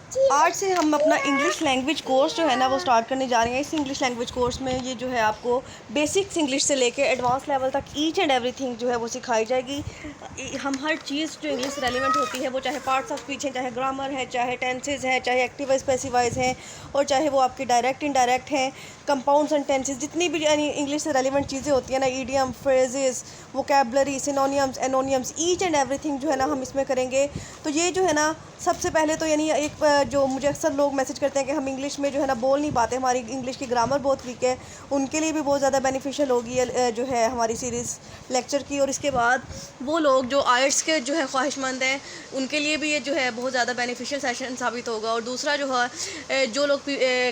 आज से हम अपना इंग्लिश लैंग्वेज कोर्स जो है ना वो स्टार्ट करने जा रहे हैं। इस इंग्लिश लैंग्वेज कोर्स में ये जो है आपको बेसिक्स इंग्लिश से लेके एडवांस लेवल तक ईच एंड एवरीथिंग जो है वो सिखाई जाएगी। हम हर चीज़ जो इंग्लिश रेलिवेंट होती है, वो चाहे पार्ट्स ऑफ स्पीच हैं, चाहे ग्रामर है, चाहे टेंसेज हैं, चाहे एक्टिव स्पेसिफाइज हैं, और चाहे वो आपके डायरेक्ट इनडायरेक्ट हैं, कंपाउंड सेंटेंसेस, जितनी भी यानी इंग्लिश से रेलिवेंट चीज़ें होती हैं ना, idioms, phrases, vocabulary, synonyms, antonyms, each and everything जो है ना हम इसमें करेंगे। तो ये जो है ना सबसे पहले तो यानी एक जो मुझे अक्सर लोग मैसेज करते हैं कि हम इंग्लिश में जो है ना बोल नहीं पाते, हमारी इंग्लिश की ग्रामर बहुत वीक है, उनके लिए भी बहुत ज़्यादा बेनिफिशियल होगी जो है हमारी सीरीज़ लेक्चर की। और इसके बाद वो लोग जो आइट्स के जो है ख्वाहिशमंद हैं, उनके लिए भी ये जो है बहुत ज़्यादा बेनिफिशियल सेशन साबित होगा। और दूसरा जो है जो लोग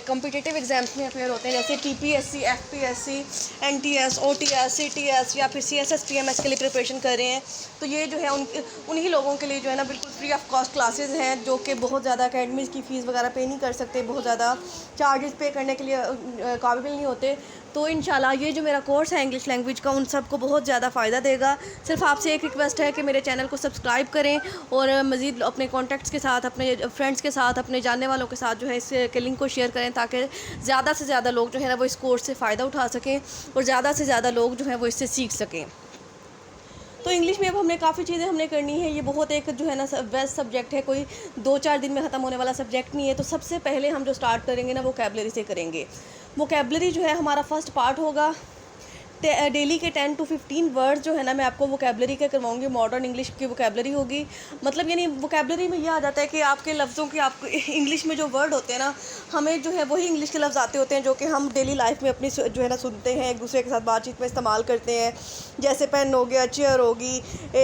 कम्पिटिटिव एग्ज़ाम्स में अपेयर होते हैं, जैसे TPSC, FPSC, NTS, OTS, CTS या फिर CSS PMS के लिए प्रिपरेशन कर रहे हैं, तो ये जो है उन्हीं लोगों के लिए जो है ना बिल्कुल फ्री ऑफ कॉस्ट क्लासेस हैं, जो कि बहुत ज़्यादा अकेडमीज़ की फ़ीस वगैरह पे नहीं कर सकते, बहुत ज़्यादा चार्जेस पे करने के लिए काबिल नहीं होते। तो इंशाल्लाह ये जो मेरा कोर्स है इंग्लिश लैंग्वेज का, उन सबको बहुत ज़्यादा फ़ायदा देगा। सिर्फ आपसे एक रिक्वेस्ट है कि मेरे चैनल को सब्सक्राइब करें और मज़ीद अपने कॉन्टैक्ट्स के साथ, अपने फ्रेंड्स के साथ, अपने जानने वालों के साथ जो है इस लिंक को शेयर करें, ताकि ज़्यादा से ज़्यादा लोग जो है ना वो इस कोर्स से फ़ायदा उठा सकें और ज़्यादा से ज़्यादा लोग जो है वो इससे सीख सकें। तो इंग्लिश में अब हमने काफ़ी चीज़ें हमने करनी है। ये बहुत एक जो है ना बेस्ट सब्जेक्ट है, कोई 2-4 दिन में ख़त्म होने वाला सब्जेक्ट नहीं है। तो सबसे पहले हम जो स्टार्ट करेंगे ना वोकेबलरी से करेंगे। वोकेबलरी जो है हमारा फर्स्ट पार्ट होगा। डेली के 10 to 15 वर्ड्स जो है ना मैं आपको वोकेबलरी के करवाऊंगी। मॉडर्न इंग्लिश की वोकेबलरी होगी। मतलब यानी वोकेबलरी में ये आ जाता है कि आपके लफ्ज़ों की, आपको इंग्लिश में जो वर्ड होते हैं ना, हमें जो है वही इंग्लिश के लफ्ज़ आते होते हैं जो कि हम डेली लाइफ में अपनी जो है ना सुनते हैं, एक दूसरे के साथ बातचीत में इस्तेमाल करते हैं। जैसे पेन हो गया, चेयर होगी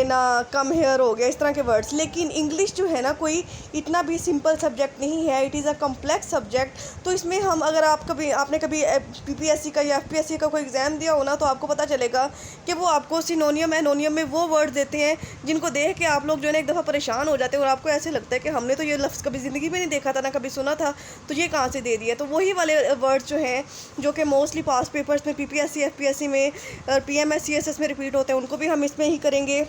ना, कम हेयर हो गया, इस तरह के वर्ड्स। लेकिन इंग्लिश जो है ना कोई इतना भी सिंपल सब्जेक्ट नहीं है, it is a complex subject. तो इसमें हम अगर आपने कभी PPSC का या FPSC का कोई एग्ज़ाम दिया हो ना, तो आपको पता चलेगा कि वो आपको सिनोनियम एनोनियम में वो वर्ड देते हैं जिनको देख के आप लोग जो है ना एक दफ़ा परेशान हो जाते हैं और आपको ऐसे लगता है कि हमने तो ये लफ्ज़ कभी ज़िंदगी में नहीं देखा था, ना कभी सुना था, तो ये कहाँ से दे दिया। तो वही वाले वर्ड्स जो हैं जो कि मोस्टली पास पेपर्स में PPSC FPSC में और PMS CSS में रिपीट होते हैं, उनको भी हम इसमें ही करेंगे।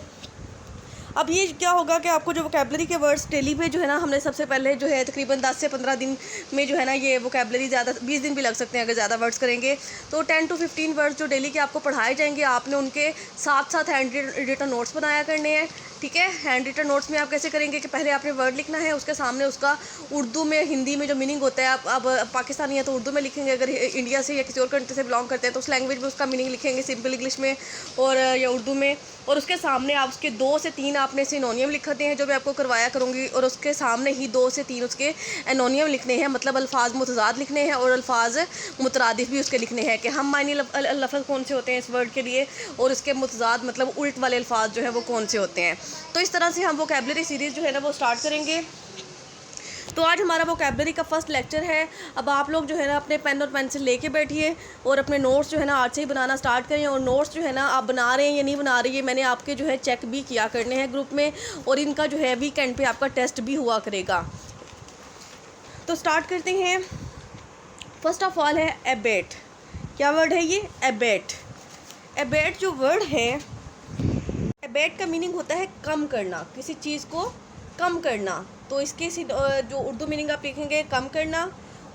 अब ये क्या होगा कि आपको जो वोकेबलरी के वर्ड्स डेली पे जो है ना हमने सबसे पहले जो है तकरीबन 10 से 15 दिन में जो है ना ये वोकेबलरी ज़्यादा 20 दिन भी लग सकते हैं अगर ज़्यादा वर्ड्स करेंगे। तो 10 to 15 वर्ड्स जो डेली के आपको पढ़ाए जाएंगे, आपने उनके साथ साथ हैंड रिटन नोट्स बनाया करने हैं। ठीक है, हैंड रिटन नोट्स में आप कैसे करेंगे कि पहले आपने वर्ड लिखना है, उसके सामने उसका उर्दू में, हिंदी में जो मीनिंग होता है, आप अब पाकिस्तानी है तो उर्दू में लिखेंगे, अगर इंडिया से या किसी और कंट्री से बिलोंग करते हैं तो उस लैंग्वेज में उसका मीनिंग लिखेंगे, सिंपल इंग्लिश में और या उर्दू में। और उसके सामने आप उसके 2 से 3 आपने सिनोनियम लिखते हैं जो मैं आपको करवाया करूँगी, और उसके सामने ही 2 से 3 उसके एनोनियम लिखने हैं, मतलब अल्फाज मुतज़ाद लिखने हैं और अल्फाज मुतरादिफ भी उसके लिखने हैं कि हम मायने लफ्ज़ कौन से होते हैं इस वर्ड के लिए, और इसके मुतज़ाद मतलब उल्ट वाले अल्फाज जो है वो कौन से होते हैं। तो इस तरह से हम वोकेबलरी सीरीज़ जो है ना वो स्टार्ट करेंगे। तो आज हमारा वोकेबलरी का फर्स्ट लेक्चर है। अब आप लोग जो है ना अपने पेन और पेंसिल लेके बैठिए और अपने नोट्स जो है ना आज से ही बनाना स्टार्ट करें। और नोट्स जो है ना आप बना रहे हैं या नहीं बना रही है, मैंने आपके जो है चेक भी किया करने हैं ग्रुप में, और इनका जो है वीकेंड पे आपका टेस्ट भी हुआ करेगा। तो स्टार्ट करते हैं। फर्स्ट ऑफ ऑल है एबेट। क्या वर्ड है ये? एबेट। एबेट जो वर्ड है, एबेट का मीनिंग होता है कम करना, किसी चीज़ को कम करना। तो इसके जो उर्दू मीनिंग आप लिखेंगे कम करना,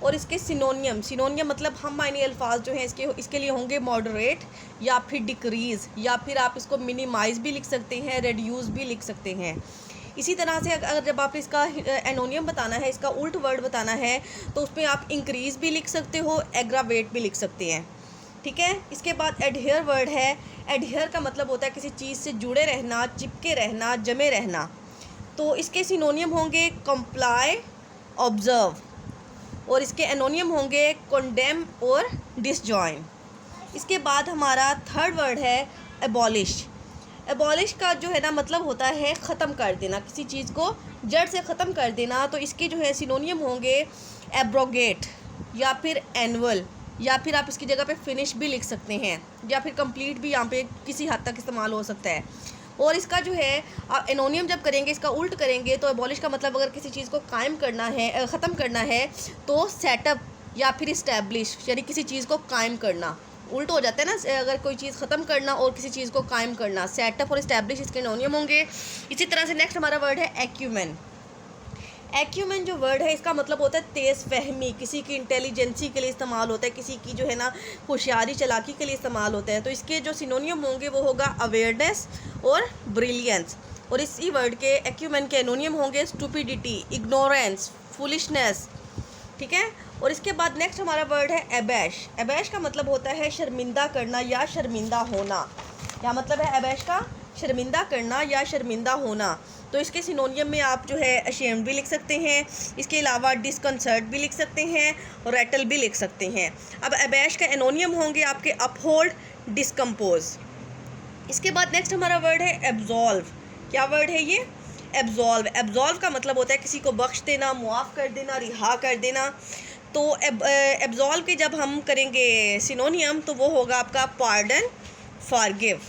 और इसके सिनोनियम मतलब हम मायने अल्फाज जो हैं इसके लिए होंगे मॉडरेट या फिर डिक्रीज़, या फिर आप इसको मिनिमाइज़ भी लिख सकते हैं, रेड्यूस भी लिख सकते हैं। इसी तरह से अगर जब आप इसका एनोनियम बताना है, इसका उल्ट वर्ड बताना है, तो उसमें आप इंक्रीज़ भी लिख सकते हो, एग्रावेट भी लिख सकते हैं। ठीक है। इसके बाद एडहेयर वर्ड है। एडहेयर का मतलब होता है किसी चीज़ से जुड़े रहना, चिपके रहना, जमे रहना। तो इसके सिनोनियम होंगे कंप्लाई, ऑब्जर्व, और इसके एनोनियम होंगे कंडेम और डिसजॉइन। इसके बाद हमारा थर्ड वर्ड है एबॉलिश। एबॉलिश का जो है ना मतलब होता है ख़त्म कर देना, किसी चीज़ को जड़ से ख़त्म कर देना। तो इसके जो है सिनोनियम होंगे एब्रोगेट या फिर एनुअल, या फिर आप इसकी जगह पे फिनिश भी लिख सकते हैं, या फिर कंप्लीट भी यहाँ पे किसी हद तक इस्तेमाल हो सकता है। और इसका जो है आप एनोनियम जब करेंगे, इसका उल्ट करेंगे, तो एबॉलिश का मतलब अगर किसी चीज़ को कायम करना है, ख़त्म करना है, तो सेटअप या फिर इस्टेब्लिश, यानी किसी चीज़ को कायम करना। उल्ट हो जाता है ना, अगर कोई चीज़ ख़त्म करना और किसी चीज़ को कायम करना, सेटअप और इस्टेब्लिश इसके एनोनियम होंगे। इसी तरह से नेक्स्ट हमारा वर्ड है एक्यूमेन। एक्यूमेन जो वर्ड है इसका मतलब होता है तेज़ फहमी, किसी की इंटेलिजेंसी के लिए इस्तेमाल होता है, किसी की जो है ना होशियारी चालाकी के लिए इस्तेमाल होता है। तो इसके जो सिनोनियम होंगे वो होगा अवेयरनेस और ब्रिलियंस। और इसी वर्ड के एक्यूमेन के एनोनियम होंगे स्टूपिडिटी, इग्नोरेंस, फुलिशनेस, ठीक है। और इसके बाद नेक्स्ट हमारा वर्ड है एबैश। एबैश का मतलब होता है शर्मिंदा करना या शर्मिंदा होना। क्या मतलब है एबैश का? शर्मिंदा करना या शर्मिंदा होना। तो इसके सिनोनियम में आप जो है अशेम्ड भी लिख सकते हैं, इसके अलावा डिसकंसर्ट भी लिख सकते हैं और रैटल भी लिख सकते हैं। अब एबैश का एनोनियम होंगे आपके अपहोल्ड, डिस्कम्पोज। इसके बाद नेक्स्ट हमारा वर्ड है एब्जॉल्व। क्या वर्ड है ये? एब्जॉल्व। एब्जॉल्व का मतलब होता है किसी को बख्श देना, मुआफ़ कर देना, रिहा कर देना। तो एब्जॉल्व के जब हम करेंगे सिनोनियम तो वो होगा आपका पार्डन, फॉरगिव,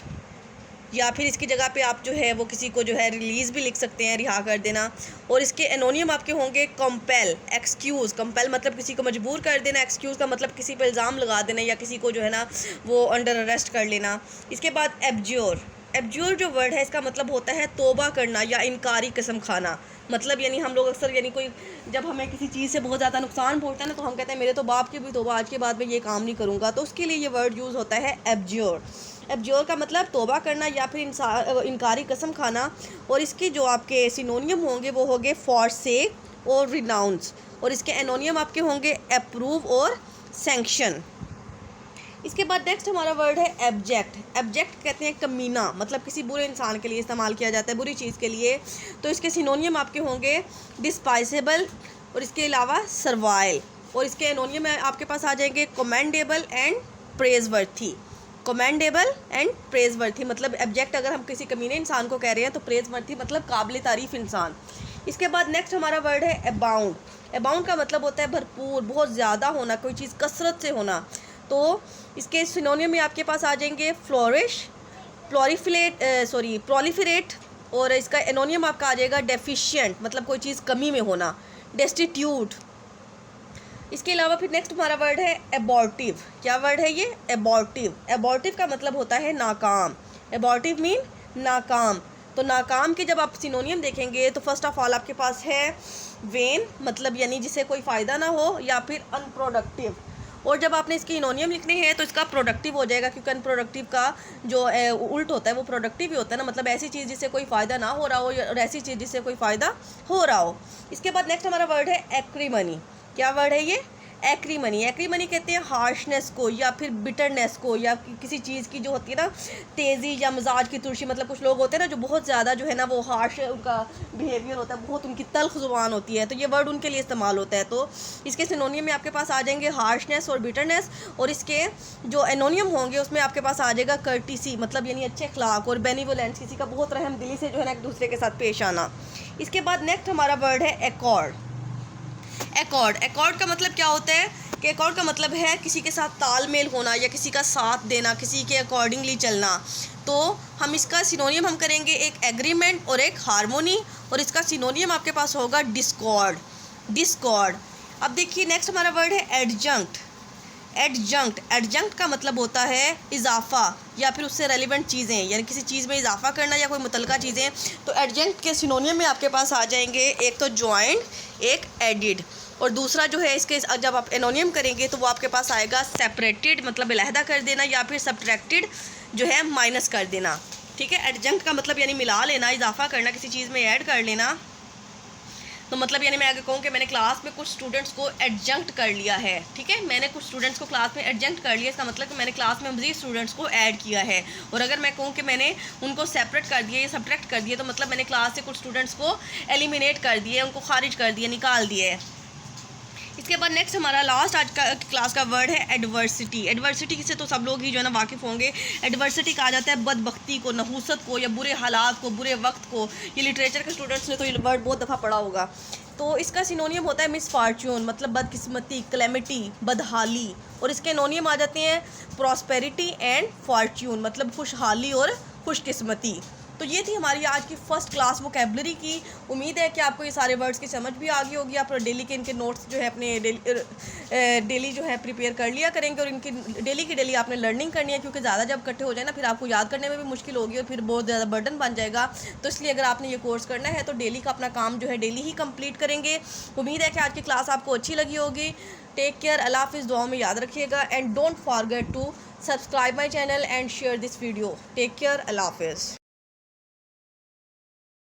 या फिर इसकी जगह पे आप जो है वो किसी को जो है रिलीज़ भी लिख सकते हैं, रिहा कर देना। और इसके एनोनियम आपके होंगे कंपेल, एक्सक्यूज़। कंपेल मतलब किसी को मजबूर कर देना, एक्सक्यूज़ का मतलब किसी पे इल्ज़ाम लगा देना या किसी को जो है ना वो अंडर अरेस्ट कर लेना। इसके बाद एब्ज्योर। एब्ज्योर जो वर्ड है इसका मतलब होता है तौबा करना या इनकारी कसम खाना। मतलब यानी हम लोग अक्सर यानी कोई जब हमें किसी चीज़ से बहुत ज़्यादा नुकसान पहुंचता है ना तो हम कहते हैं मेरे तो बाप की भी तौबा, आज के बाद मैं ये काम नहीं करूँगा। तो उसके लिए ये वर्ड यूज़ होता है एब्ज्योर। एब्ज्योर का मतलब तौबा करना या फिर इनकारी कसम खाना। और इसके जो आपके सिनोनियम होंगे वो होंगे फॉरसेक और रिनाउंस। और इसके एनोनियम आपके होंगे अप्रूव और सैंक्शन। इसके बाद नेक्स्ट हमारा वर्ड है एब्जेक्ट। एब्जेक्ट कहते हैं कमीना, मतलब किसी बुरे इंसान के लिए इस्तेमाल किया जाता है, बुरी चीज़ के लिए। तो इसके सिनोनियम आपके होंगे डिस्पाइसेबल और इसके अलावा सर्वाइल। और इसके एनोनियम आपके पास आ जाएंगे कमेंडेबल एंड प्रेजवर्थी। कमेंडेबल एंड प्रेजवर्थी मतलब एब्जेक्ट अगर हम किसी कमीने इंसान को कह रहे हैं तो प्रेजवर्थी मतलब काबिल तारीफ़ इंसान। इसके बाद नेक्स्ट हमारा वर्ड है अबाउंड। अबाउंड का मतलब होता है भरपूर, बहुत ज़्यादा होना, कोई चीज़ कसरत से होना। तो इसके सिनोनियम में आपके पास आ जाएंगे फ्लोरिश, प्रोलिफरेट। और इसका एनोनियम आपका आ जाएगा डेफिशिएंट मतलब कोई चीज़ कमी में होना, डेस्टिट्यूट। इसके अलावा फिर नेक्स्ट हमारा वर्ड है एबॉर्टिव। क्या वर्ड है ये? एबॉर्टिव। एबॉर्टिव का मतलब होता है नाकाम। एबॉर्टिव मीन नाकाम। तो नाकाम के जब आप सिनोनियम देखेंगे तो फर्स्ट ऑफ ऑल आपके पास है वेन मतलब यानी जिसे कोई फ़ायदा ना हो, या फिर अनप्रोडक्टिव। और जब आपने इसके इनोनियम लिखने हैं तो इसका प्रोडक्टिव हो जाएगा, क्योंकि अनप्रोडक्टिव का जो उल्ट होता है वो प्रोडक्टिव ही होता है ना, मतलब ऐसी चीज़ जिससे कोई फ़ायदा ना हो रहा हो और ऐसी चीज़ जिससे कोई फ़ायदा हो रहा हो। इसके बाद नेक्स्ट हमारा वर्ड है एक्रीमनी। क्या वर्ड है ये? एक्रीमनी। एक्रीमनी कहते हैं हार्शनेस को या फिर बिटरनेस को, या किसी चीज़ की जो होती है ना तेज़ी या मिजाज की तुर्शी। मतलब कुछ लोग होते हैं ना जो बहुत ज़्यादा जो है ना वो हार्श उनका बिहेवियर होता है, बहुत उनकी तल्ख ज़ुबान होती है, तो ये वर्ड उनके लिए इस्तेमाल होता है। तो इसके सिनोनियम में आपके पास आ जाएंगे हार्शनेस और बिटरनेस। और इसके जो एनोनियम होंगे उसमें आपके पास आ जाएगा कर्टिसी मतलब यानी अच्छे अखलाक, और बेनिवोलेंस किसी का बहुत रहम दिली से जो है ना एक दूसरे के साथ पेश आना। इसके बाद नेक्स्ट हमारा वर्ड है एकॉर्ड। एकॉर्ड। एकॉर्ड का मतलब क्या होता है कि एकॉर्ड का मतलब है किसी के साथ तालमेल होना या किसी का साथ देना, किसी के अकॉर्डिंगली चलना। तो हम इसका सिनोनियम हम करेंगे एक एग्रीमेंट और एक हारमोनी। और इसका सिनोनियम आपके पास होगा डिस्कॉर्ड। डिस्कॉर्ड। अब देखिए नेक्स्ट हमारा वर्ड है एडजंक्ट। एडजंक्ट। एडजंक्ट का मतलब होता है इजाफा या फिर उससे रेलिवेंट चीज़ें, यानी किसी चीज़ में इजाफा करना या कोई मुतलका चीज़ें। तो एडजंक्ट के सिनोनियम में आपके पास आ जाएंगे एक तो ज्वाइंट, एक एडिड, और दूसरा जो है इसके जब आप एनोनियम करेंगे तो वो आपके पास आएगा सेपरेटेड मतलब अलहदा कर देना, या फिर सब्ट्रैक्टेड जो है माइनस कर देना। ठीक है। एडजंक्ट का मतलब यानी मिला लेना, इजाफा करना, किसी चीज़ में ऐड कर लेना। तो मतलब यानी मैं आगे कहूँ कि मैंने क्लास में कुछ स्टूडेंट्स को एडजंक्ट कर लिया है। ठीक है, मैंने कुछ स्टूडेंट्स को क्लास में एडजंक्ट कर लिया, इसका मतलब कि मैंने क्लास में मज़ीद स्टूडेंट्स को ऐड किया है। और अगर मैं कहूँ कि मैंने उनको सेपरेट कर दिया या सब्ट्रैक्ट कर दिया तो मतलब मैंने क्लास से कुछ स्टूडेंट्स को एलिमिनेट कर दिए, उनको खारिज कर दिया, निकाल दिए। इसके बाद नेक्स्ट हमारा लास्ट आज का क्लास का वर्ड है एडवर्सिटी। एडवर्सिटी से तो सब लोग ही जो है ना वाकिफ़ होंगे। एडवर्सिटी कहा जाता है बदबख्ती को, नहूसत को, या बुरे हालात को, बुरे वक्त को। ये लिटरेचर के स्टूडेंट्स ने तो ये वर्ड बहुत दफ़ा पढ़ा होगा। तो इसका सिनोनियम होता है मिसफॉर्च्यून मतलब बदकिस्मती, क्लेमिटी, बदहाली। और इसके एनोनियम आ जाते हैं प्रॉस्पेरिटी एंड फॉर्च्यून मतलब खुशहाली और खुशकिस्मती। तो ये थी हमारी आज की फ़र्स्ट क्लास वोकेबलरी की। उम्मीद है कि आपको ये सारे वर्ड्स की समझ भी आ गई होगी। आप डेली के इनके नोट्स जो है अपने डेली जो है प्रिपेयर कर लिया करेंगे, और इनकी डेली की डेली आपने लर्निंग करनी है, क्योंकि ज़्यादा जब इकट्ठे हो जाए ना फिर आपको याद करने में भी मुश्किल होगी और फिर बहुत ज़्यादा बर्डन बन जाएगा। तो इसलिए अगर आपने ये कोर्स करना है तो डेली का अपना काम जो है डेली ही कंप्लीट करेंगे। उम्मीद है कि आज की क्लास आपको अच्छी लगी होगी। टेक केयर, अल्लाह हाफिज़, दुआओं में याद रखिएगा, and don't forget to subscribe my channel and share this video. Take care, अल्लाह हाफिज़।